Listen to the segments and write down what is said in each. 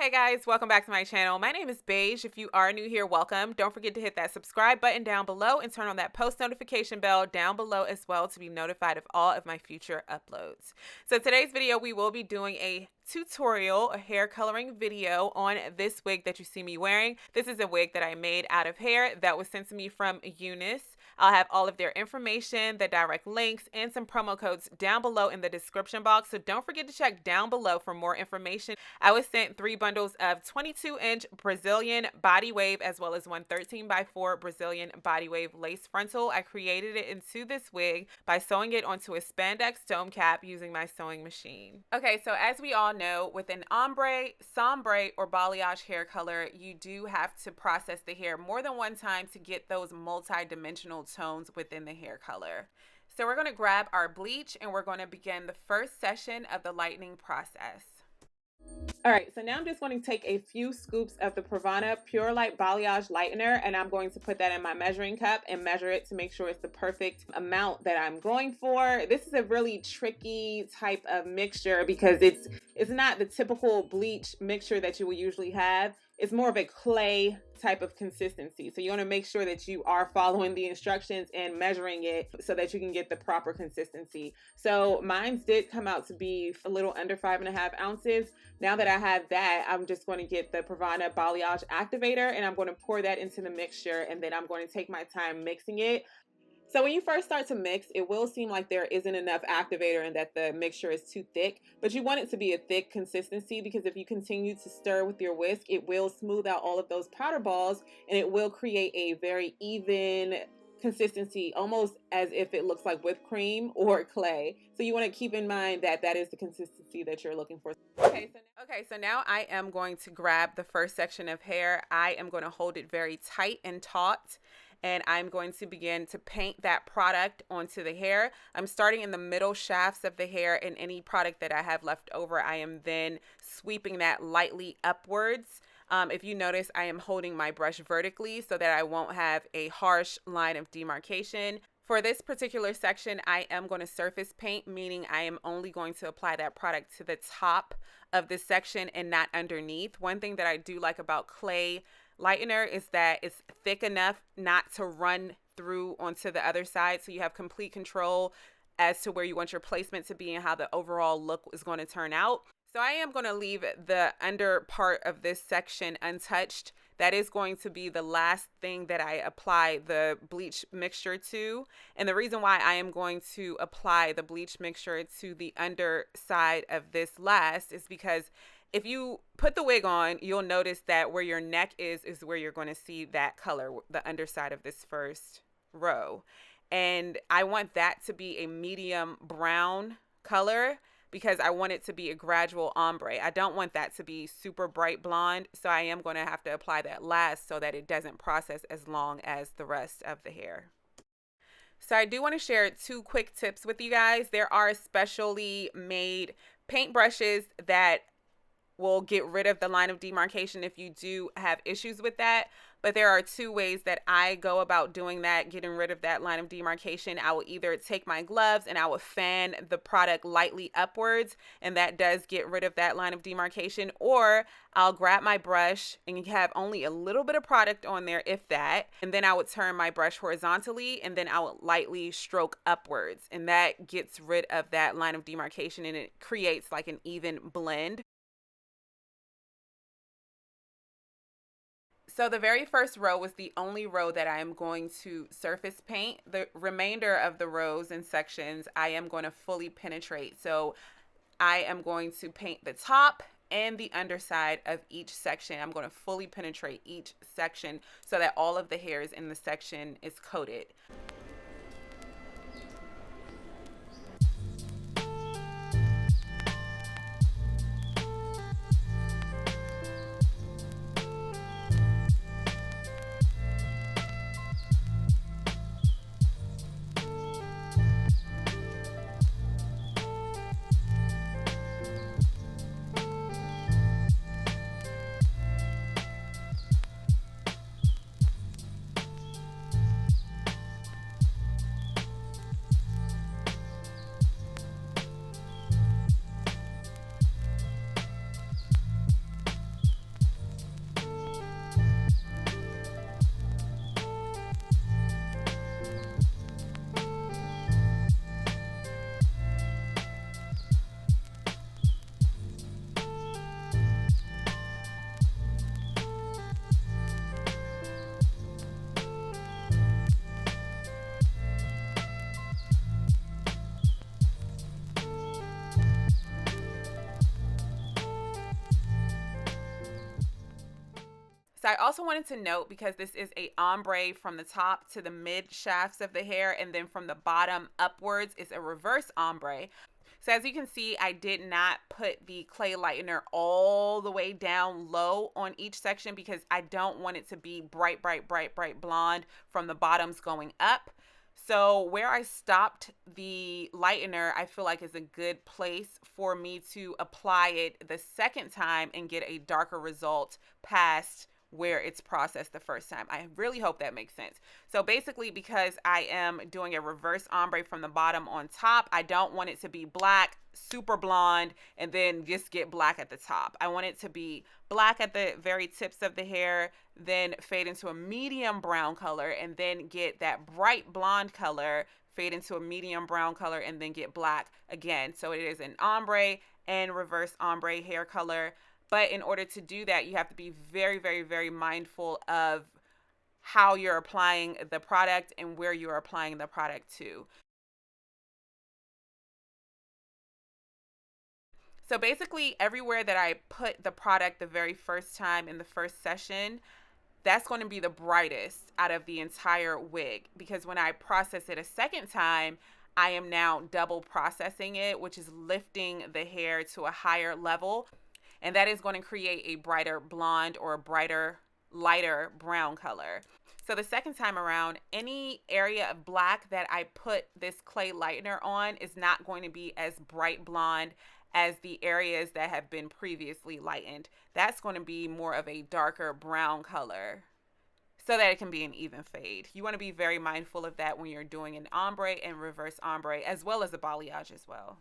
Hey guys, welcome back to my channel. My name is Beige. If you are new here, welcome. Don't forget to hit that subscribe button down below and turn on that post notification bell down below as well to be notified of all of my future uploads. So today's video, we will be doing a tutorial, a hair coloring video on this wig that you see me wearing. This is a wig that I made out of hair that was sent to me from UNice. I'll have all of their information, the direct links, and some promo codes down below in the description box. So don't forget to check down below for more information. I was sent 3 bundles of 22-inch Brazilian body wave as well as one 13x4 Brazilian body wave lace frontal. I created it into this wig by sewing it onto a spandex dome cap using my sewing machine. Okay, so as we all know, with an ombre, sombre, or balayage hair color, you do have to process the hair more than one time to get those multi-dimensional tones within the hair color. So we're going to grab our bleach and we're going to begin the first session of the lightening process. All right, so now I'm just going to take a few scoops of the Pravana Pure Light Balayage Lightener, and I'm going to put that in my measuring cup and measure it to make sure it's the perfect amount that I'm going for. This is a really tricky type of mixture because it's not the typical bleach mixture that you will usually have. It's more of a clay type of consistency. So you want to make sure that you are following the instructions and measuring it so that you can get the proper consistency. So mine did come out to be a little under 5.5 ounces. Now that I have that, I'm just going to get the Pravana Balayage Activator and I'm going to pour that into the mixture, and then I'm going to take my time mixing it. So when you first start to mix, it will seem like there isn't enough activator and that the mixture is too thick, but you want it to be a thick consistency because if you continue to stir with your whisk, it will smooth out all of those powder balls and it will create a very even consistency, almost as if it looks like whipped cream or clay. So you want to keep in mind that that is the consistency that you're looking for. Okay, so now I am going to grab the first section of hair. I am going to hold it very tight and taut, and I'm going to begin to paint that product onto the hair. I'm starting in the middle shafts of the hair, and any product that I have left over, I am then sweeping that lightly upwards. If you notice, I am holding my brush vertically so that I won't have a harsh line of demarcation. For this particular section, I am going to surface paint, meaning I am only going to apply that product to the top of this section and not underneath. One thing that I do like about clay lightener is that it's thick enough not to run through onto the other side, so you have complete control as to where you want your placement to be and how the overall look is going to turn out. So I am going to leave the under part of this section untouched. That is going to be the last thing that I apply the bleach mixture to. And the reason why I am going to apply the bleach mixture to the underside of this last is because if you put the wig on, you'll notice that where your neck is where you're going to see that color, the underside of this first row. And I want that to be a medium brown color because I want it to be a gradual ombre. I don't want that to be super bright blonde, so I am going to have to apply that last so that it doesn't process as long as the rest of the hair. So I do want to share 2 quick tips with you guys. There are specially made paintbrushes that will get rid of the line of demarcation if you do have issues with that. But there are 2 ways that I go about doing that, getting rid of that line of demarcation. I will either take my gloves and I will fan the product lightly upwards, and that does get rid of that line of demarcation, or I'll grab my brush and have only a little bit of product on there, if that, and then I would turn my brush horizontally and then I would lightly stroke upwards, and that gets rid of that line of demarcation and it creates like an even blend. So the very first row was the only row that I am going to surface paint. The remainder of the rows and sections I am going to fully penetrate. So I am going to paint the top and the underside of each section. I'm going to fully penetrate each section so that all of the hairs in the section is coated. So I also wanted to note, because this is a ombre from the top to the mid shafts of the hair, and then from the bottom upwards is a reverse ombre. So as you can see, I did not put the clay lightener all the way down low on each section, because I don't want it to be bright blonde from the bottoms going up. So where I stopped the lightener, I feel like is a good place for me to apply it the second time and get a darker result past where it's processed the first time. I really hope that makes sense. So basically, because I am doing a reverse ombre from the bottom on top, I don't want it to be black, super blonde, and then just get black at the top. I want it to be black at the very tips of the hair, then fade into a medium brown color, and then get that bright blonde color, fade into a medium brown color, and then get black again. So it is an ombre and reverse ombre hair color. But in order to do that, you have to be very mindful of how you're applying the product and where you're applying the product to. So basically, everywhere that I put the product the very first time in the first session, that's going to be the brightest out of the entire wig, because when I process it a second time, I am now double processing it, which is lifting the hair to a higher level. And that is going to create a brighter blonde or a brighter, lighter brown color. So the second time around, any area of black that I put this clay lightener on is not going to be as bright blonde as the areas that have been previously lightened. That's going to be more of a darker brown color, so that it can be an even fade. You want to be very mindful of that when you're doing an ombre and reverse ombre, as well as a balayage as well.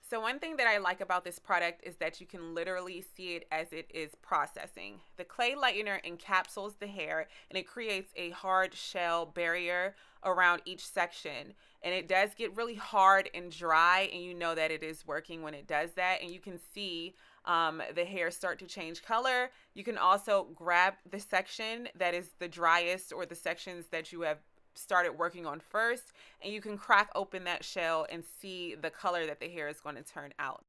So one thing that I like about this product is that you can literally see it as it is processing. The clay lightener encapsulates the hair, and it creates a hard shell barrier around each section. And it does get really hard and dry, and you know that it is working when it does that. And you can see the hair start to change color. You can also grab the section that is the driest, or the sections that you have started working on first, and you can crack open that shell and see the color that the hair is going to turn out.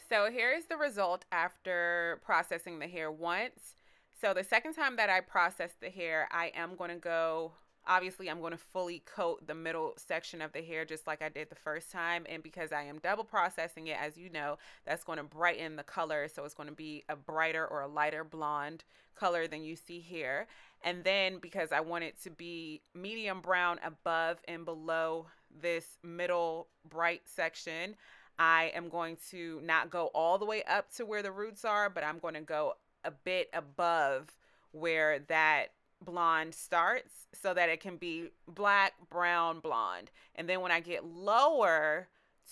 So here is the result after processing the hair once. So the second time that I process the hair, I am going to go, obviously I'm going to fully coat the middle section of the hair just like I did the first time. And because I am double processing it, as you know, that's going to brighten the color. So it's going to be a brighter or a lighter blonde color than you see here. And then because I want it to be medium brown above and below this middle bright section, I am going to not go all the way up to where the roots are, but I'm going to go a bit above where that blonde starts, so that it can be black, brown, blonde. And then when I get lower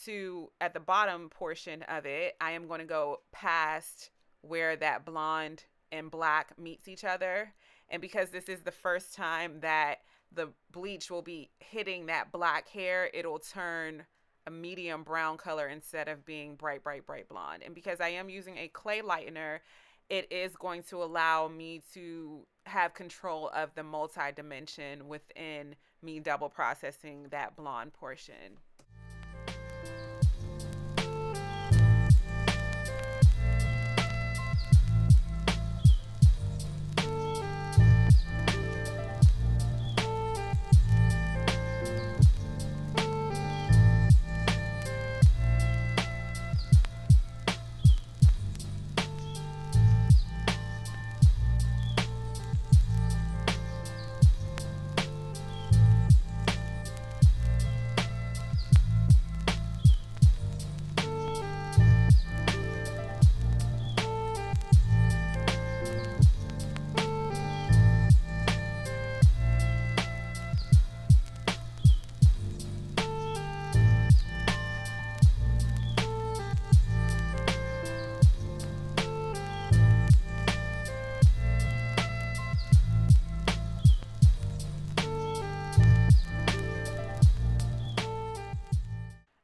to at the bottom portion of it, I am going to go past where that blonde and black meets each other. And because this is the first time that the bleach will be hitting that black hair, it'll turn a medium brown color instead of being bright blonde. And because I am using a clay lightener, it is going to allow me to have control of the multi-dimension within me double processing that blonde portion.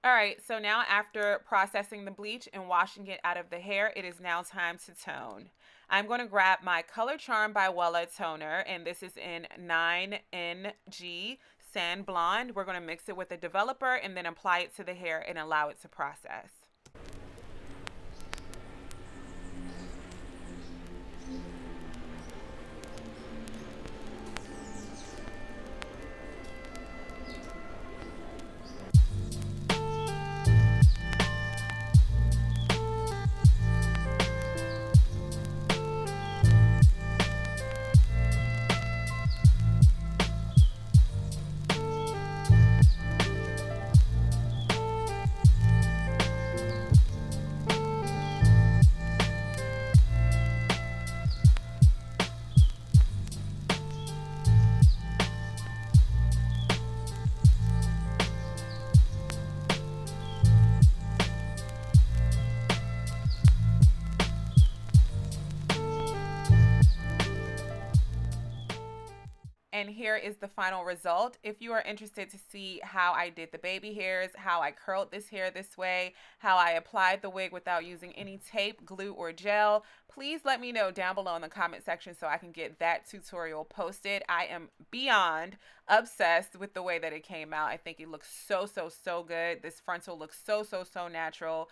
All right, so now after processing the bleach and washing it out of the hair, it is now time to tone. I'm going to grab my Color Charm by Wella toner, and this is in 9NG Sand Blonde. We're going to mix it with a developer and then apply it to the hair and allow it to process. and here is the final result. If you are interested to see how I did the baby hairs, how I curled this hair this way, how I applied the wig without using any tape, glue, or gel, please let me know down below in the comment section so I can get that tutorial posted. I am beyond obsessed with the way that it came out. I think it looks so good. This frontal looks so natural.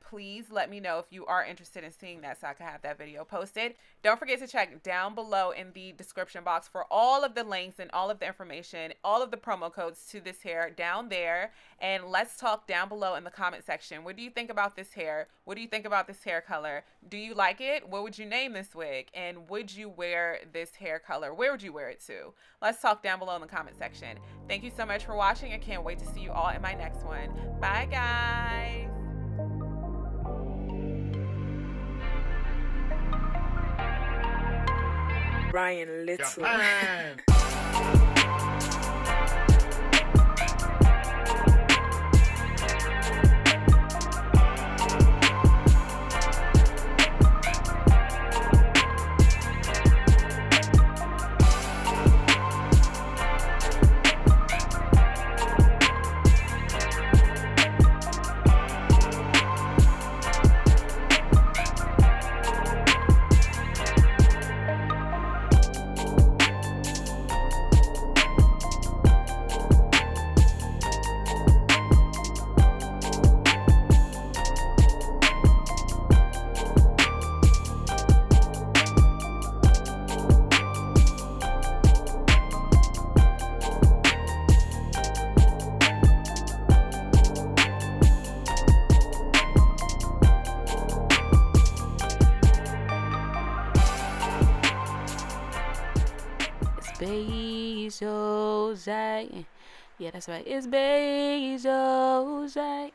Please let me know if you are interested in seeing that so I can have that video posted. Don't forget to check down below in the description box for all of the links and all of the information, all of the promo codes to this hair down there. And let's talk down below in the comment section. What do you think about this hair? What do you think about this hair color? Do you like it? What would you name this wig? And would you wear this hair color? Where would you wear it to? Let's talk down below in the comment section. Thank you so much for watching. I can't wait to see you all in my next one. Bye, guys. Ryan Little. Beige, Ojai. Yeah, that's right. It's beige, Ojai.